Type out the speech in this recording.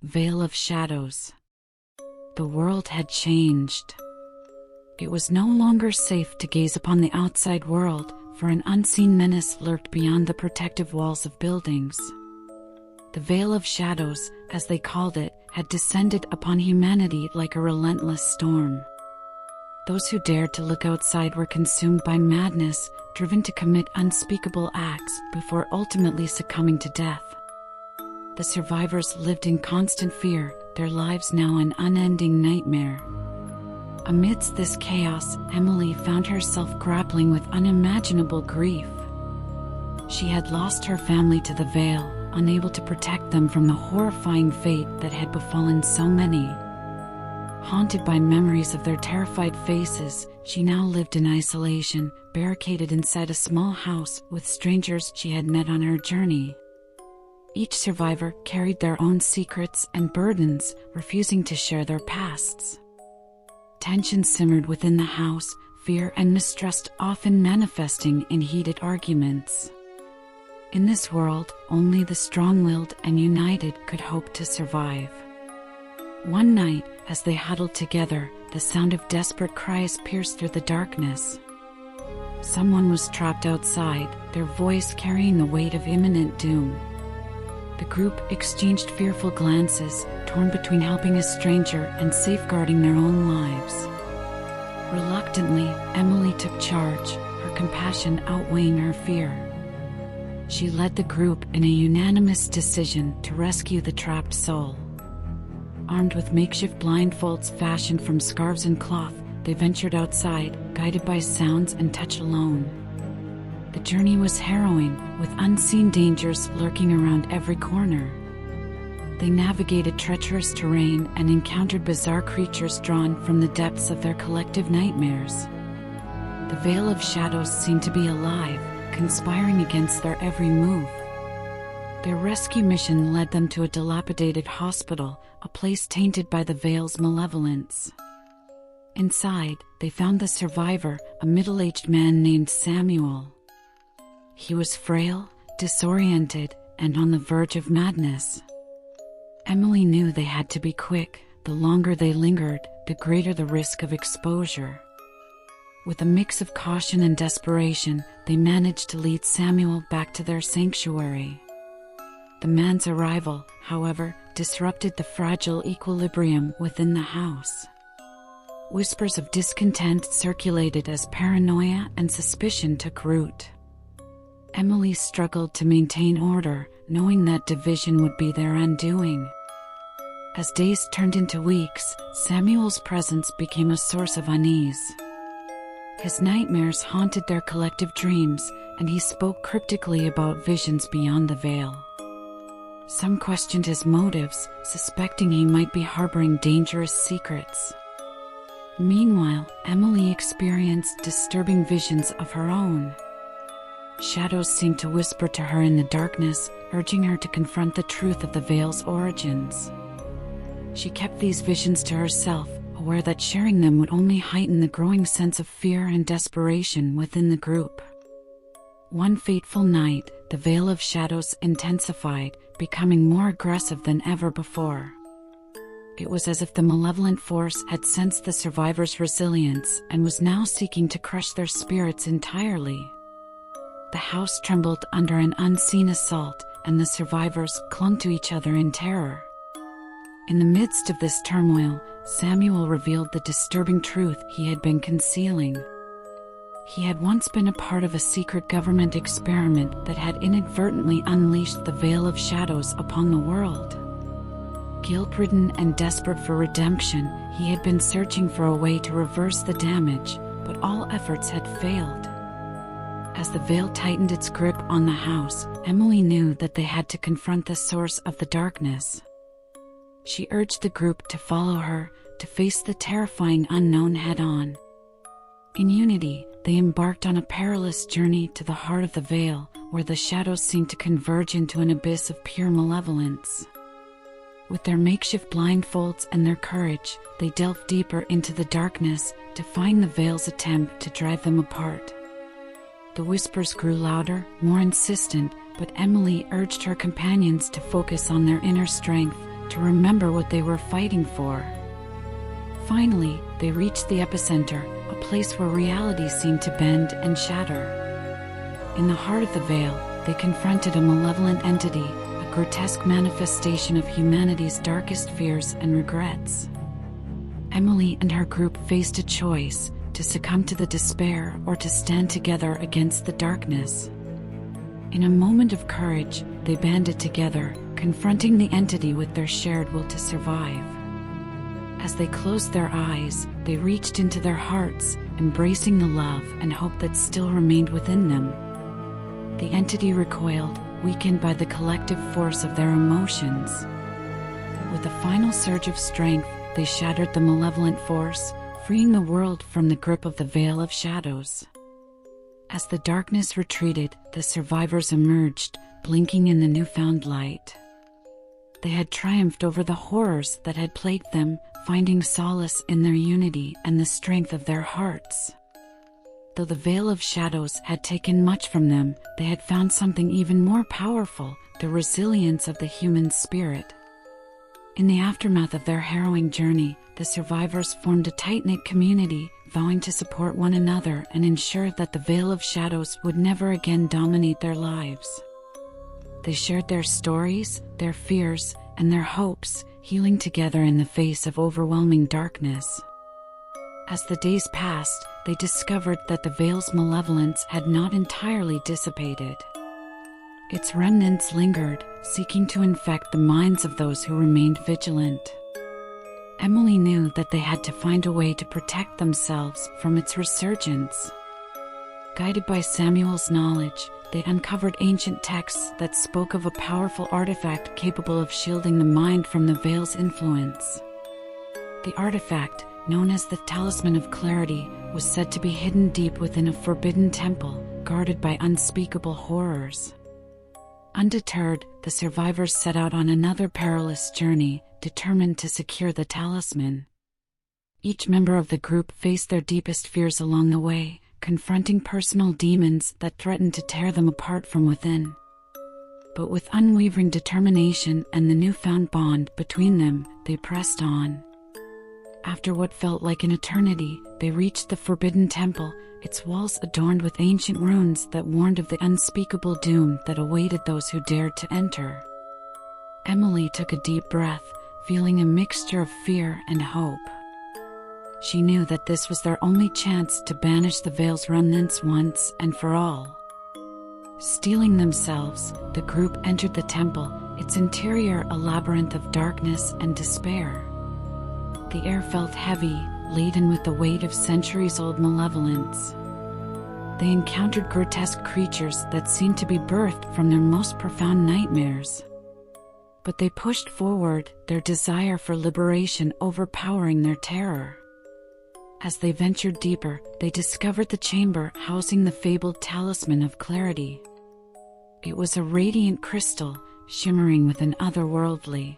Veil of Shadows. The world had changed. It was no longer safe to gaze upon the outside world, for an unseen menace lurked beyond the protective walls of buildings. The Veil of Shadows, as they called it, had descended upon humanity like a relentless storm. Those who dared to look outside were consumed by madness, driven to commit unspeakable acts before ultimately succumbing to death. The survivors lived in constant fear, their lives now an unending nightmare. Amidst this chaos, Emily found herself grappling with unimaginable grief. She had lost her family to the Vail, unable to protect them from the horrifying fate that had befallen so many. Haunted by memories of their terrified faces, she now lived in isolation, barricaded inside a small house with strangers she had met on her journey. Each survivor carried their own secrets and burdens, refusing to share their pasts. Tension simmered within the house, fear and mistrust often manifesting in heated arguments. In this world, only the strong-willed and united could hope to survive. One night, as they huddled together, the sound of desperate cries pierced through the darkness. Someone was trapped outside, their voice carrying the weight of imminent doom. The group exchanged fearful glances, torn between helping a stranger and safeguarding their own lives. Reluctantly, Emily took charge, her compassion outweighing her fear. She led the group in a unanimous decision to rescue the trapped soul. Armed with makeshift blindfolds fashioned from scarves and cloth, they ventured outside, guided by sounds and touch alone. The journey was harrowing, with unseen dangers lurking around every corner. They navigated treacherous terrain and encountered bizarre creatures drawn from the depths of their collective nightmares. The Veil of Shadows seemed to be alive, conspiring against their every move. Their rescue mission led them to a dilapidated hospital, a place tainted by the Veil's malevolence. Inside, they found the survivor, a middle-aged man named Samuel. He was frail, disoriented, and on the verge of madness. Emily knew they had to be quick. The longer they lingered, the greater the risk of exposure. With a mix of caution and desperation, they managed to lead Samuel back to their sanctuary. The man's arrival, however, disrupted the fragile equilibrium within the house. Whispers of discontent circulated as paranoia and suspicion took root. Emily struggled to maintain order, knowing that division would be their undoing. As days turned into weeks, Samuel's presence became a source of unease. His nightmares haunted their collective dreams, and he spoke cryptically about visions beyond the Veil. Some questioned his motives, suspecting he might be harboring dangerous secrets. Meanwhile, Emily experienced disturbing visions of her own. Shadows seemed to whisper to her in the darkness, urging her to confront the truth of the Veil's origins. She kept these visions to herself, aware that sharing them would only heighten the growing sense of fear and desperation within the group. One fateful night, the Veil of Shadows intensified, becoming more aggressive than ever before. It was as if the malevolent force had sensed the survivors' resilience and was now seeking to crush their spirits entirely. The house trembled under an unseen assault, and the survivors clung to each other in terror. In the midst of this turmoil, Samuel revealed the disturbing truth he had been concealing. He had once been a part of a secret government experiment that had inadvertently unleashed the Veil of Shadows upon the world. Guilt-ridden and desperate for redemption, he had been searching for a way to reverse the damage, but all efforts had failed. As the Veil tightened its grip on the house, Emily knew that they had to confront the source of the darkness. She urged the group to follow her, to face the terrifying unknown head-on. In unity, they embarked on a perilous journey to the heart of the Veil, where the shadows seemed to converge into an abyss of pure malevolence. With their makeshift blindfolds and their courage, they delved deeper into the darkness, defying the Veil's attempt to drive them apart. The whispers grew louder, more insistent, but Emily urged her companions to focus on their inner strength, to remember what they were fighting for. Finally, they reached the epicenter, a place where reality seemed to bend and shatter. In the heart of the Vail, they confronted a malevolent entity, a grotesque manifestation of humanity's darkest fears and regrets. Emily and her group faced a choice: to succumb to the despair or to stand together against the darkness. In a moment of courage, they banded together, confronting the entity with their shared will to survive. As they closed their eyes, they reached into their hearts, embracing the love and hope that still remained within them. The entity recoiled, weakened by the collective force of their emotions. With a final surge of strength, they shattered the malevolent force, freeing the world from the grip of the Veil of Shadows. As the darkness retreated, the survivors emerged, blinking in the newfound light. They had triumphed over the horrors that had plagued them, finding solace in their unity and the strength of their hearts. Though the Veil of Shadows had taken much from them, they had found something even more powerful: the resilience of the human spirit. In the aftermath of their harrowing journey, the survivors formed a tight-knit community, vowing to support one another and ensure that the Veil of Shadows would never again dominate their lives. They shared their stories, their fears, and their hopes, healing together in the face of overwhelming darkness. As the days passed, they discovered that the Veil's malevolence had not entirely dissipated. Its remnants lingered, seeking to infect the minds of those who remained vigilant. Emily knew that they had to find a way to protect themselves from its resurgence. Guided by Samuel's knowledge, they uncovered ancient texts that spoke of a powerful artifact capable of shielding the mind from the Veil's influence. The artifact, known as the Talisman of Clarity, was said to be hidden deep within a forbidden temple, guarded by unspeakable horrors. Undeterred, the survivors set out on another perilous journey, determined to secure the talisman. Each member of the group faced their deepest fears along the way, confronting personal demons that threatened to tear them apart from within. But with unwavering determination and the newfound bond between them, they pressed on. After what felt like an eternity, they reached the Forbidden Temple, its walls adorned with ancient runes that warned of the unspeakable doom that awaited those who dared to enter. Emily took a deep breath, feeling a mixture of fear and hope. She knew that this was their only chance to banish the Veil's remnants once and for all. Steeling themselves, the group entered the temple, its interior a labyrinth of darkness and despair. The air felt heavy, laden with the weight of centuries-old malevolence. They encountered grotesque creatures that seemed to be birthed from their most profound nightmares. But they pushed forward, their desire for liberation overpowering their terror. As they ventured deeper, they discovered the chamber housing the fabled Talisman of Clarity. It was a radiant crystal, shimmering with an otherworldly